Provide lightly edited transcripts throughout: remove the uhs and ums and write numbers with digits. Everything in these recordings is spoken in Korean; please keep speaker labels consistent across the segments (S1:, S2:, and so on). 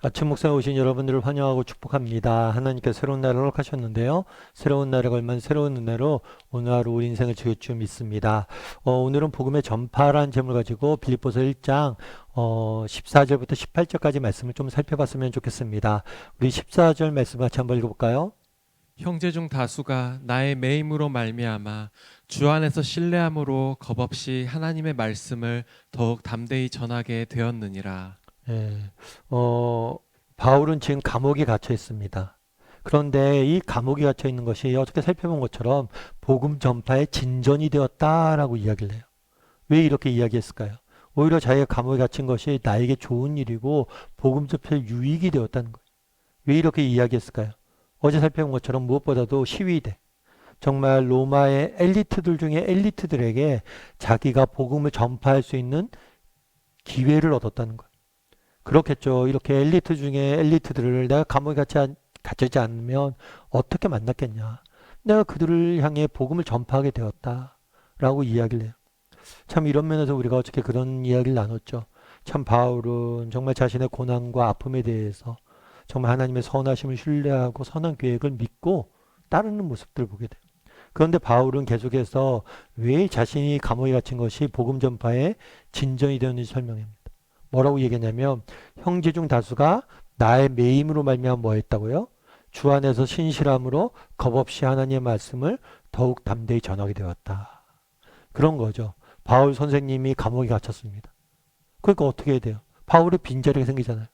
S1: 아침 목상에 오신 여러분들을 환영하고 축복합니다. 하나님께서 새로운 날을 허락하셨는데요. 새로운 날에 걸만 새로운 은혜로 오늘 하루 우리 인생을 지을 줄 믿습니다. 오늘은 복음의 전파라는 제목을 가지고 빌립보서 1장 14절부터 18절까지 말씀을 좀 살펴봤으면 좋겠습니다. 우리 14절 말씀 같이 한번 읽어볼까요?
S2: 형제 중 다수가 나의 매임으로 말미암아 주 안에서 신뢰함으로 겁없이 하나님의 말씀을 더욱 담대히 전하게 되었느니라.
S1: 예, 바울은 지금 감옥에 갇혀 있습니다. 그런데 이 감옥에 갇혀 있는 것이 어떻게 살펴본 것처럼 복음 전파의 진전이 되었다라고 이야기를 해요. 왜 이렇게 이야기했을까요? 오히려 자기가 감옥에 갇힌 것이 나에게 좋은 일이고 복음 전파의 유익이 되었다는 거예요. 왜 이렇게 이야기했을까요? 어제 살펴본 것처럼 무엇보다도 시위대, 정말 로마의 엘리트들 중에 엘리트들에게 자기가 복음을 전파할 수 있는 기회를 얻었다는 거예요. 그렇겠죠. 이렇게 엘리트 중에 엘리트들을 내가 감옥에 갇히지 않으면 어떻게 만났겠냐. 내가 그들을 향해 복음을 전파하게 되었다라고 이야기를 해요. 참 이런 면에서 우리가 어떻게 그런 이야기를 나눴죠. 참 바울은 정말 자신의 고난과 아픔에 대해서 정말 하나님의 선하심을 신뢰하고 선한 계획을 믿고 따르는 모습들을 보게 돼요. 그런데 바울은 계속해서 왜 자신이 감옥에 갇힌 것이 복음 전파의 진전이 되었는지 설명합니다. 뭐라고 얘기했냐면 형제 중 다수가 나의 매임으로 말미암아 뭐 했다고요? 주 안에서 신실함으로 겁없이 하나님의 말씀을 더욱 담대히 전하게 되었다. 그런 거죠. 바울 선생님이 감옥에 갇혔습니다. 그러니까 어떻게 해야 돼요? 바울의 빈자리가 생기잖아요.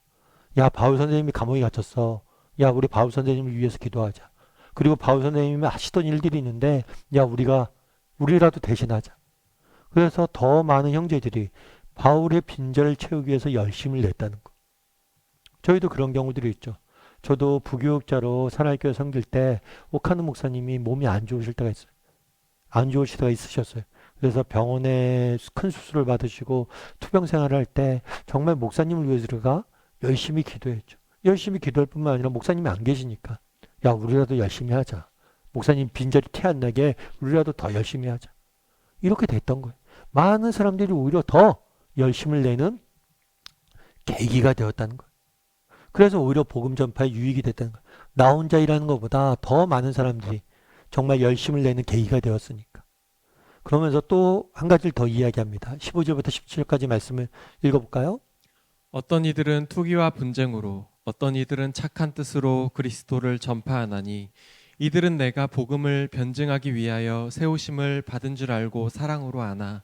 S1: 야, 바울 선생님이 감옥에 갇혔어. 야, 우리 바울 선생님을 위해서 기도하자. 그리고 바울 선생님이 하시던 일들이 있는데 야, 우리라도 대신하자. 그래서 더 많은 형제들이 바울의 빈자를 채우기 위해서 열심을 냈다는 거. 저희도 그런 경우들이 있죠. 저도 부교육자로 사랑교회 섬길 때 오카노 목사님이 몸이 안 좋으실 때가 있어요. 안 좋으실 때가 있으셨어요. 그래서 병원에 큰 수술을 받으시고 투병 생활을 할 때 정말 목사님을 위해서 우리가 열심히 기도했죠. 열심히 기도할 뿐만 아니라 목사님이 안 계시니까 야, 우리라도 열심히 하자. 목사님 빈자리 티 안 나게 우리라도 더 열심히 하자. 이렇게 됐던 거예요. 많은 사람들이 오히려 더 열심을 내는 계기가 되었다는 거예요. 그래서 오히려 복음 전파에 유익이 됐다는 거예요. 나 혼자 일하는 것보다 더 많은 사람들이 정말 열심을 내는 계기가 되었으니까. 그러면서 또 한 가지를 더 이야기합니다. 15절부터 17절까지 말씀을 읽어볼까요?
S2: 어떤 이들은 투기와 분쟁으로, 어떤 이들은 착한 뜻으로 그리스도를 전파하나니 이들은 내가 복음을 변증하기 위하여 세우심을 받은 줄 알고 사랑으로 아나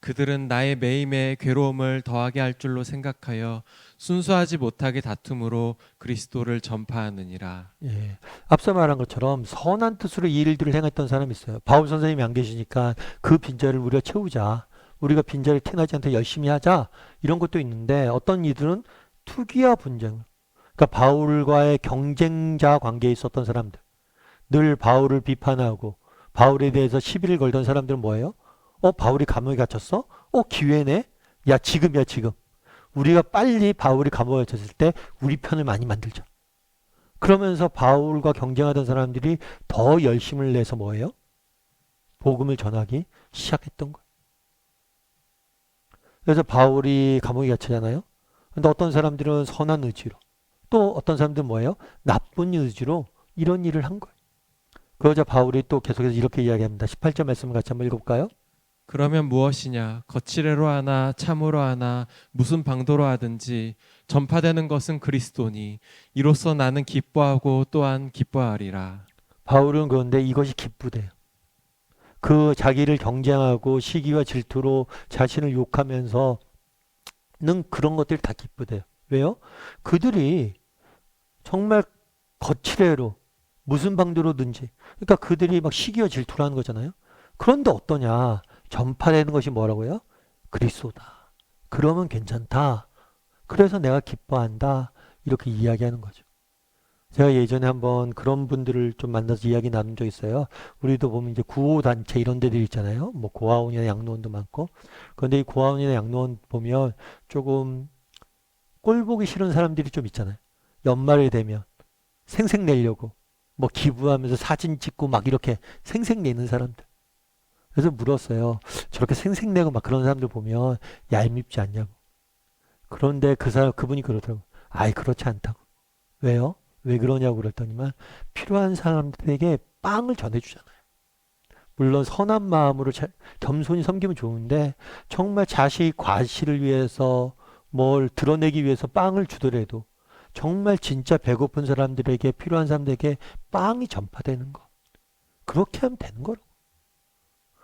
S2: 그들은 나의 매임에 괴로움을 더하게 할 줄로 생각하여 순수하지 못하게 다툼으로 그리스도를 전파하느니라.
S1: 예. 앞서 말한 것처럼 선한 뜻으로 이 일들을 행했던 사람이 있어요. 바울 선생님이 안 계시니까 그 빈자리를 우리가 채우자. 우리가 빈자리 티나지 않게 열심히 하자. 이런 것도 있는데 어떤 이들은 투기와 분쟁. 그러니까 바울과의 경쟁자 관계에 있었던 사람들. 늘 바울을 비판하고 바울에 대해서 시비를 걸던 사람들은 뭐예요? 바울이 감옥에 갇혔어? 기회네? 야, 지금이야, 지금. 우리가 빨리 바울이 감옥에 갇혔을 때 우리 편을 많이 만들자. 그러면서 바울과 경쟁하던 사람들이 더 열심을 내서 뭐예요? 복음을 전하기 시작했던 거예요. 그래서 바울이 감옥에 갇히잖아요. 근데 어떤 사람들은 선한 의지로, 또 어떤 사람들은 뭐예요? 나쁜 의지로 이런 일을 한 거예요. 그러자 바울이 또 계속해서 이렇게 이야기합니다. 18절 말씀을 같이 한번 읽어볼까요?
S2: 그러면 무엇이냐? 거칠애로 하나 참으로 하나 무슨 방도로 하든지 전파되는 것은 그리스도니 이로써 나는 기뻐하고 또한 기뻐하리라.
S1: 바울은 그런데 이것이 기쁘대요. 그 자기를 경쟁하고 시기와 질투로 자신을 욕하면서는 그런 것들이 다 기쁘대요. 왜요? 그들이 정말 거칠애로 무슨 방도로든지 그러니까 그들이 막 시기와 질투를 하는 거잖아요. 그런데 어떠냐? 전파되는 것이 뭐라고요? 그리스도다. 그러면 괜찮다. 그래서 내가 기뻐한다. 이렇게 이야기하는 거죠. 제가 예전에 한번 그런 분들을 좀 만나서 이야기 나눈 적 있어요. 우리도 보면 이제 구호단체 이런 데들 있잖아요. 뭐 고아원이나 양로원도 많고. 그런데 이 고아원이나 양로원 보면 조금 꼴 보기 싫은 사람들이 좀 있잖아요. 연말이 되면 생색 내려고 뭐 기부하면서 사진 찍고 막 이렇게 생색 내는 사람들. 그래서 물었어요. 저렇게 생색내고 막 그런 사람들 보면 얄밉지 않냐고. 그런데 그분이 그러더라고. 아이, 그렇지 않다고. 왜요? 왜 그러냐고 그랬더니만 필요한 사람들에게 빵을 전해주잖아요. 물론 선한 마음으로 겸손히 섬기면 좋은데 정말 자식 과시를 위해서 뭘 드러내기 위해서 빵을 주더라도 정말 진짜 배고픈 사람들에게 필요한 사람들에게 빵이 전파되는 거. 그렇게 하면 되는 거라고.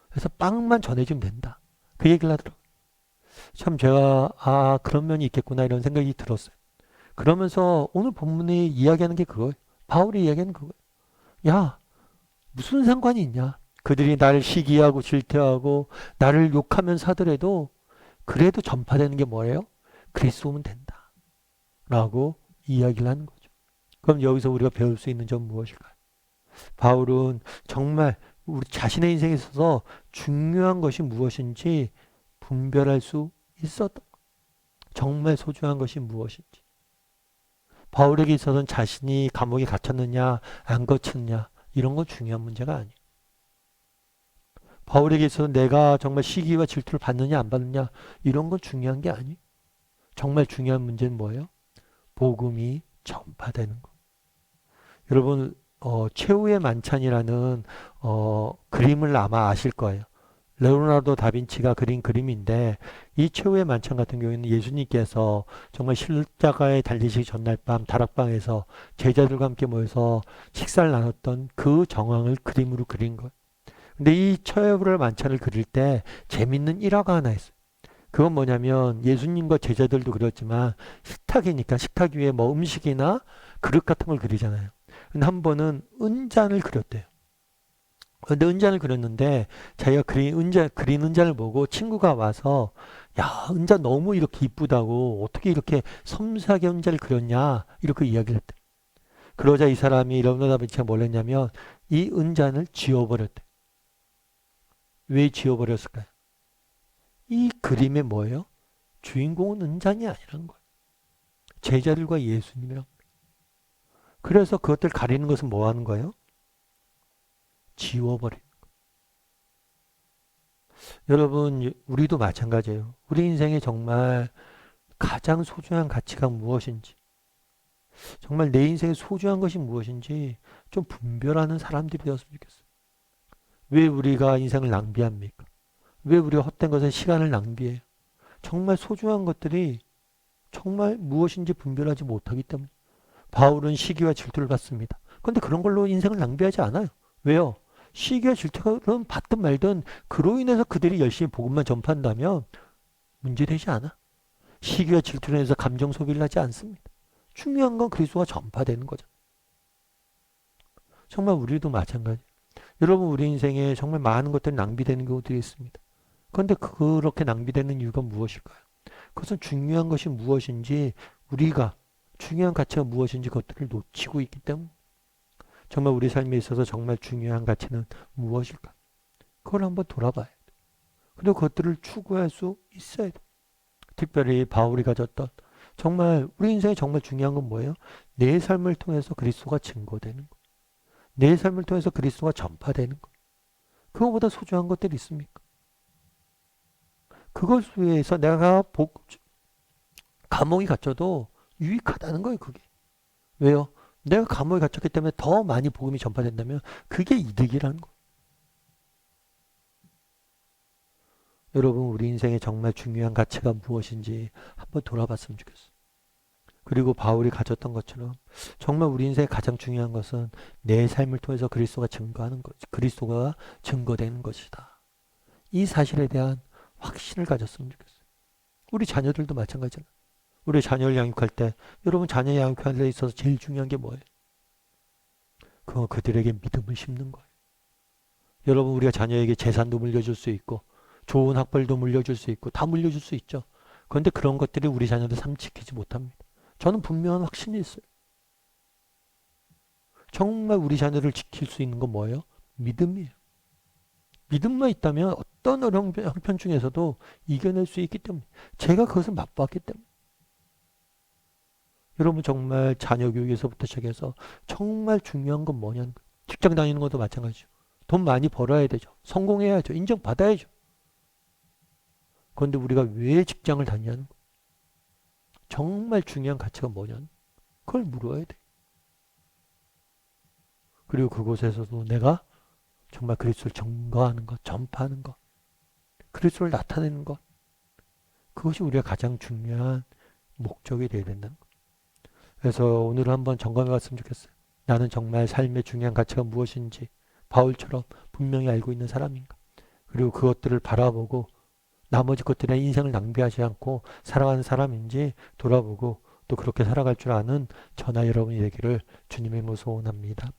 S1: 그래서 빵만 전해주면 된다. 그 얘기를 하더라고요. 참 제가 그런 면이 있겠구나 이런 생각이 들었어요. 그러면서 오늘 본문이 이야기하는 게 그거예요. 바울이 이야기하는 그거예요. 야, 무슨 상관이 있냐? 그들이 나를 시기하고 질투하고 나를 욕하면서 하더라도 그래도 전파되는 게 뭐예요? 그리스도면 된다. 라고 이야기를 하는 거죠. 그럼 여기서 우리가 배울 수 있는 점 무엇일까요? 바울은 정말 우리 자신의 인생에 있어서 중요한 것이 무엇인지 분별할 수 있었던 것. 정말 소중한 것이 무엇인지. 바울에게 있어서는 자신이 감옥에 갇혔느냐 안 갇혔느냐 이런 건 중요한 문제가 아니에요. 바울에게 있어서 내가 정말 시기와 질투를 받느냐 안 받느냐 이런 건 중요한 게 아니에요. 정말 중요한 문제는 뭐예요? 복음이 전파되는 것. 여러분 최후의 만찬이라는 그림을 아마 아실 거예요. 레오나르도 다빈치가 그린 그림인데 이 최후의 만찬 같은 경우에는 예수님께서 정말 십자가에 달리시기 전날 밤 다락방에서 제자들과 함께 모여서 식사를 나눴던 그 정황을 그림으로 그린 거예요. 근데 이 최후의 만찬을 그릴 때 재밌는 일화가 하나 있어요. 그건 뭐냐면 예수님과 제자들도 그렸지만 식탁이니까 식탁 위에 뭐 음식이나 그릇 같은 걸 그리잖아요. 근데 한 번은 은잔을 그렸대요. 근데 은잔을 그렸는데 자기가 그린 은잔을 보고 친구가 와서 야, 은잔 너무 이렇게 이쁘다고 어떻게 이렇게 섬세하게 은잔을 그렸냐 이렇게 이야기를 했대. 그러자 이 사람이 레오나르도 다빈치가 뭘 했냐면 이 은잔을 지워버렸대. 왜 지워버렸을까요? 이 그림의 뭐예요? 주인공은 은잔이 아니란 거예요. 제자들과 예수님이란 거예요. 그래서 그것들 가리는 것은 뭐 하는 거예요? 지워버리는 거예요. 여러분, 우리도 마찬가지예요. 우리 인생에 정말 가장 소중한 가치가 무엇인지, 정말 내 인생에 소중한 것이 무엇인지 좀 분별하는 사람들이 되었으면 좋겠어요. 왜 우리가 인생을 낭비합니까? 왜 우리가 헛된 것에 시간을 낭비해요? 정말 소중한 것들이 정말 무엇인지 분별하지 못하기 때문에 바울은 시기와 질투를 받습니다. 그런데 그런 걸로 인생을 낭비하지 않아요. 왜요? 시기와 질투를 받든 말든 그로 인해서 그들이 열심히 복음만 전파한다면 문제되지 않아. 시기와 질투로 인해서 감정 소비를 하지 않습니다. 중요한 건 그리스도가 전파되는 거죠. 정말 우리도 마찬가지. 여러분 우리 인생에 정말 많은 것들이 낭비되는 경우들이 있습니다. 그런데 그렇게 낭비되는 이유가 무엇일까요? 그것은 중요한 것이 무엇인지 우리가 중요한 가치가 무엇인지 그것들을 놓치고 있기 때문에 정말 우리 삶에 있어서 정말 중요한 가치는 무엇일까? 그걸 한번 돌아봐야 돼. 그리고 그것들을 추구할 수 있어야 돼. 특별히 바울이 가졌던 정말 우리 인생에 정말 중요한 건 뭐예요? 내 삶을 통해서 그리스도가 증거되는 거. 내 삶을 통해서 그리스도가 전파되는 거. 그거보다 소중한 것들이 있습니까? 그것 위해서 내가 감옥이 갇혀도 유익하다는 거예요, 그게. 왜요? 내가 감옥에 갇혔기 때문에 더 많이 복음이 전파된다면 그게 이득이라는 거예요. 여러분, 우리 인생에 정말 중요한 가치가 무엇인지 한번 돌아봤으면 좋겠어요. 그리고 바울이 가졌던 것처럼 정말 우리 인생에 가장 중요한 것은 내 삶을 통해서 그리스도가 증거하는 것, 그리스도가 증거되는 것이다. 이 사실에 대한 확신을 가졌으면 좋겠어요. 우리 자녀들도 마찬가지잖아요. 우리 자녀를 양육할 때 여러분 자녀 양육하는 데 있어서 제일 중요한 게 뭐예요? 그건 그들에게 믿음을 심는 거예요. 여러분 우리가 자녀에게 재산도 물려줄 수 있고 좋은 학벌도 물려줄 수 있고 다 물려줄 수 있죠. 그런데 그런 것들이 우리 자녀들 삶 지키지 못합니다. 저는 분명한 확신이 있어요. 정말 우리 자녀를 지킬 수 있는 건 뭐예요? 믿음이에요. 믿음만 있다면 어떤 어려운 형편 중에서도 이겨낼 수 있기 때문에 제가 그것을 맛봤기 때문에 여러분 정말 자녀 교육에서부터 시작해서 정말 중요한 건 뭐냐는 거예요. 직장 다니는 것도 마찬가지죠. 돈 많이 벌어야 되죠. 성공해야죠. 인정받아야죠. 그런데 우리가 왜 직장을 다니냐는 거예요. 정말 중요한 가치가 뭐냐? 그걸 물어야 돼. 그리고 그곳에서도 내가 정말 그리스도를 증거하는 것, 전파하는 것, 그리스도를 나타내는 것, 그것이 우리가 가장 중요한 목적이 되어야 된다는 것. 그래서 오늘 한번 점검해 봤으면 좋겠어요. 나는 정말 삶의 중요한 가치가 무엇인지 바울처럼 분명히 알고 있는 사람인가? 그리고 그것들을 바라보고 나머지 것들에 인생을 낭비하지 않고 살아가는 사람인지 돌아보고 또 그렇게 살아갈 줄 아는 저나 여러분이 되기를 주님의 이름으로 소원합니다.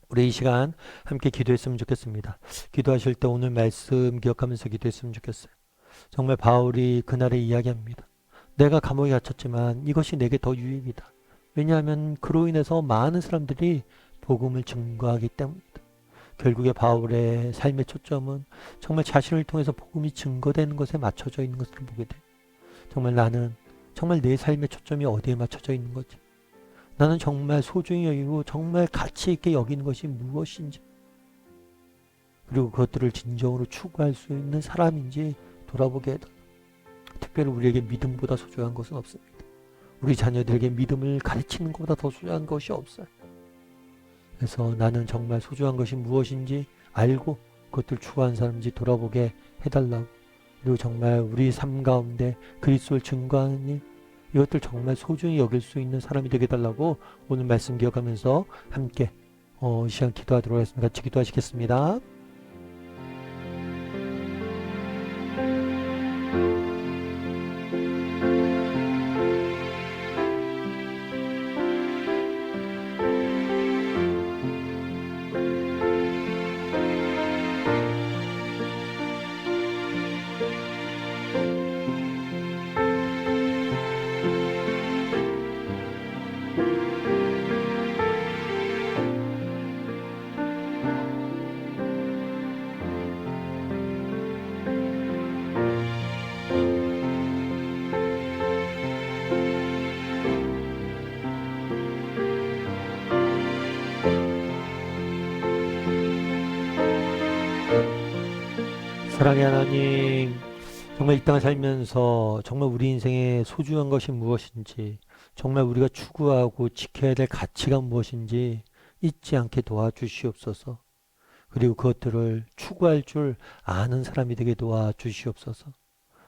S1: 우리 이 시간 함께 기도했으면 좋겠습니다. 기도하실 때 오늘 말씀 기억하면서 기도했으면 좋겠어요. 정말 바울이 그날에 이야기합니다. 내가 감옥에 갇혔지만 이것이 내게 더 유익이다. 왜냐하면 그로 인해서 많은 사람들이 복음을 증거하기 때문이다. 결국에 바울의 삶의 초점은 정말 자신을 통해서 복음이 증거되는 것에 맞춰져 있는 것을 보게 돼요. 정말 나는 정말 내 삶의 초점이 어디에 맞춰져 있는 거지? 나는 정말 소중히 여기고 정말 가치 있게 여기는 것이 무엇인지, 그리고 그것들을 진정으로 추구할 수 있는 사람인지 돌아보게 해달라. 특별히 우리에게 믿음보다 소중한 것은 없습니다. 우리 자녀들에게 믿음을 가르치는 것보다 더 소중한 것이 없어요. 그래서 나는 정말 소중한 것이 무엇인지 알고 그것들 추구하는 사람인지 돌아보게 해달라고. 그리고 정말 우리 삶 가운데 그리스도를 증거하는 일, 이것들 정말 소중히 여길 수 있는 사람이 되게 해달라고 오늘 말씀 기억하면서 함께 이 시간 기도하도록 하겠습니다. 같이 기도하시겠습니다. 사랑의 하나님, 정말 이 땅을 살면서 정말 우리 인생에 소중한 것이 무엇인지, 정말 우리가 추구하고 지켜야 될 가치가 무엇인지 잊지 않게 도와주시옵소서. 그리고 그것들을 추구할 줄 아는 사람이 되게 도와주시옵소서.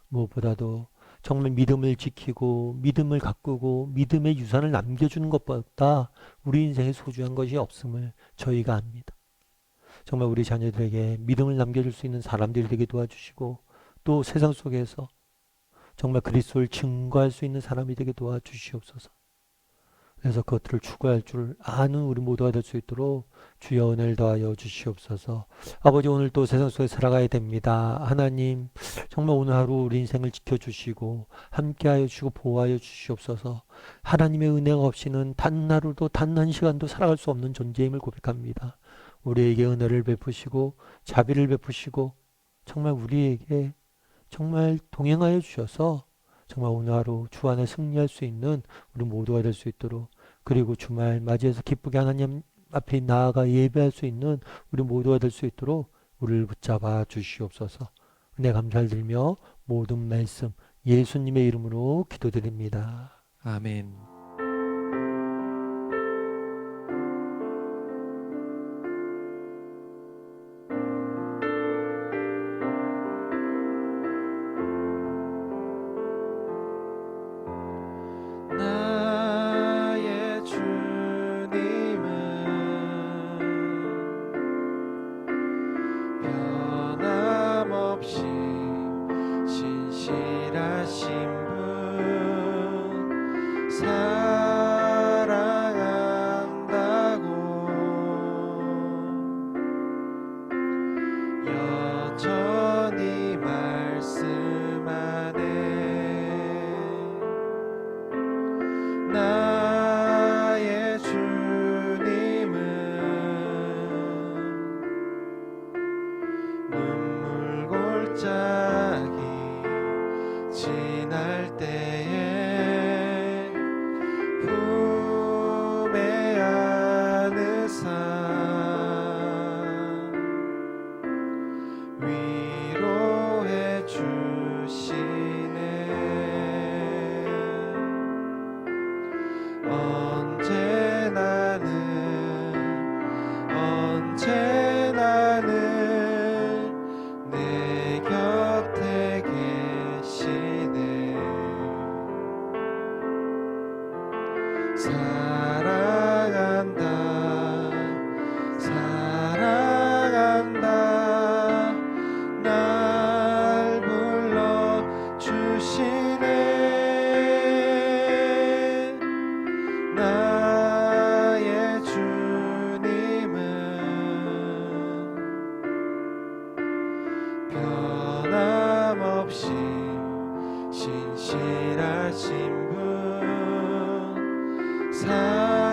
S1: 무엇보다도 정말 믿음을 지키고 믿음을 가꾸고 믿음의 유산을 남겨주는 것보다 우리 인생에 소중한 것이 없음을 저희가 압니다. 정말 우리 자녀들에게 믿음을 남겨줄 수 있는 사람들이 되게 도와주시고 또 세상 속에서 정말 그리스도를 증거할 수 있는 사람이 되게 도와주시옵소서. 그래서 그것들을 추구할 줄 아는 우리 모두가 될 수 있도록 주여 은혜를 더하여 주시옵소서. 아버지, 오늘 또 세상 속에 살아가야 됩니다. 하나님, 정말 오늘 하루 우리 인생을 지켜주시고 함께하여 주시고 보호하여 주시옵소서. 하나님의 은혜가 없이는 단 하루도 단 한 시간도 살아갈 수 없는 존재임을 고백합니다. 우리에게 은혜를 베푸시고 자비를 베푸시고 정말 우리에게 정말 동행하여 주셔서 정말 오늘 하루 주 안에 승리할 수 있는 우리 모두가 될 수 있도록, 그리고 주말 맞이해서 기쁘게 하나님 앞에 나아가 예배할 수 있는 우리 모두가 될 수 있도록 우리를 붙잡아 주시옵소서. 은혜 감사를 드리며 모든 말씀 예수님의 이름으로 기도드립니다.
S2: 아멘.
S3: 나의 주님은 변함없이 신실하신 분, 없이 신실하신 분 사랑한다고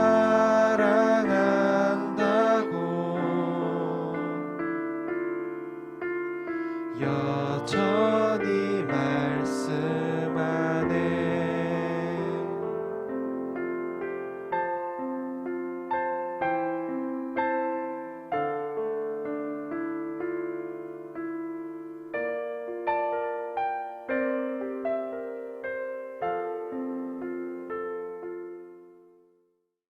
S3: 여전히